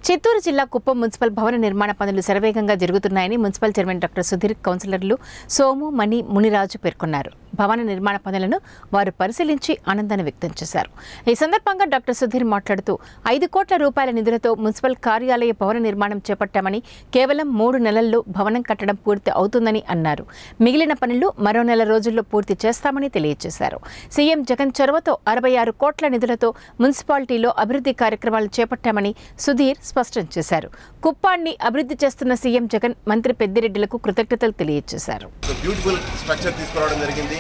చిత్తూరు జిల్లా కుప్పం మున్సిపల్ భవన నిర్మాణ పనులు శరవేగంగా జరుగుతున్నాయని మున్సిపల్ చైర్మన్ డాక్టర్ సుధీర్ కౌన్సిలర్లు సోము, మణి, మునిరాజు పేర్కొన్నారు. భవన నిర్మాణ పనులను వారు పరిశీలించి ఆనందాన్ని వ్యక్తం చేశారు. ఈ సందర్భంగా డాక్టర్ సుధీర్ మాట్లాడుతూ 5 కోట్ల రూపాయల నిధులతో మున్సిపల్ కార్యాలయ భవన నిర్మాణం చేపట్టామని, కేవలం 3 నెలల్లో భవనం కట్టడం పూర్తి అవుతుందని అన్నారు. మిగిలిన పనులు మరో నెల రోజుల్లో పూర్తి చేస్తామని తెలియజేశారు. సీఎం జగన్ చొరవతో 66 కోట్ల నిధులతో మున్సిపాలిటీలో అభివృద్ధి కార్యక్రమాలు చేపట్టామని సుధీర్ స్పష్టం చేశారు. కుప్పాన్ని అభివృద్ధి చేస్తున్న సీఎం జగన్ మంత్రి పెద్దిరెడ్డిలకు కృతజ్ఞతలు తెలియజేశారు. బ్యూటిఫుల్ స్ట్రక్చర్ తీసుకురావడం జరిగింది.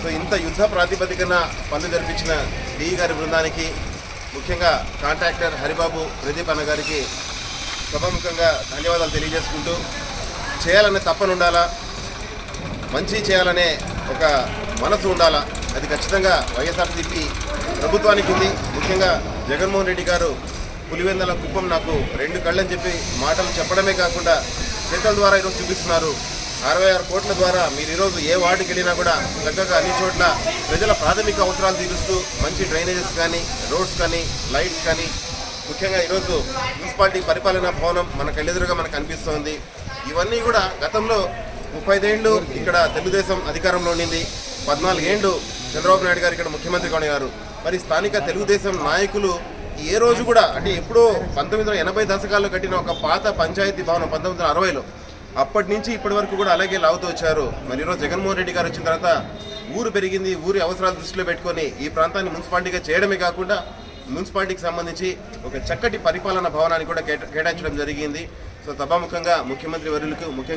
సో ఇంత యుద్ధ ప్రాతిపదికన పనులు జరిపించిన డి గారి బృందానికి, ముఖ్యంగా కాంట్రాక్టర్ హరిబాబు, ప్రదీప్ అన్న గారికి సభాముఖంగా ధన్యవాదాలు తెలియజేసుకుంటూ, చేయాలనే తప్పన ఉండాలా, మంచి చేయాలనే ఒక మనసు ఉండాలా, అది ఖచ్చితంగా వైఎస్ఆర్సీపీ ప్రభుత్వానికి ఉంది. ముఖ్యంగా జగన్మోహన్ రెడ్డి గారు పులివెందల కుప్పం నాకు 2 కళ్ళని చెప్పి మాటలు చెప్పడమే కాకుండా చేతల ద్వారా ఈరోజు చూపిస్తున్నారు. 66 కోట్ల ద్వారా మీరు ఈరోజు ఏ వార్డుకి వెళ్ళినా కూడా చక్కగా అన్ని చోట్ల ప్రజల ప్రాథమిక అవసరాలు తీరుస్తూ మంచి డ్రైనేజెస్ కానీ, రోడ్స్ కానీ, లైట్స్ కానీ, ముఖ్యంగా ఈరోజు మున్సిపాలిటీ పరిపాలనా భవనం మన కళ్ళెదురుగా మనకు కనిపిస్తోంది. ఇవన్నీ కూడా గతంలో 35 ఏళ్ళు ఇక్కడ తెలుగుదేశం అధికారంలో ఉండింది. 14 ఏళ్ళు చంద్రబాబు నాయుడు గారు ఇక్కడ ముఖ్యమంత్రిగా ఉన్నారు. మరి స్థానిక తెలుగుదేశం నాయకులు ఏ రోజు కూడా, అంటే ఎప్పుడో 1980 దశకాల్లో కట్టిన ఒక పాత పంచాయతీ భవనం 1960లో, అప్పటి నుంచి ఇప్పటి వరకు కూడా అలాగే లాగుతూ వచ్చారు. మరి ఈరోజు జగన్మోహన్ రెడ్డి గారు వచ్చిన తర్వాత ఊరు పెరిగింది, ఊరి అవసరాలు దృష్టిలో పెట్టుకొని ఈ ప్రాంతాన్ని మున్సిపాలిటీగా చేయడమే కాకుండా మున్సిపాలిటీకి సంబంధించి ఒక చక్కటి పరిపాలనా భవనాన్ని కూడా కేటాయించడం జరిగింది. సో సభాముఖంగా ముఖ్యమంత్రి వర్యులకు, ముఖ్యంగా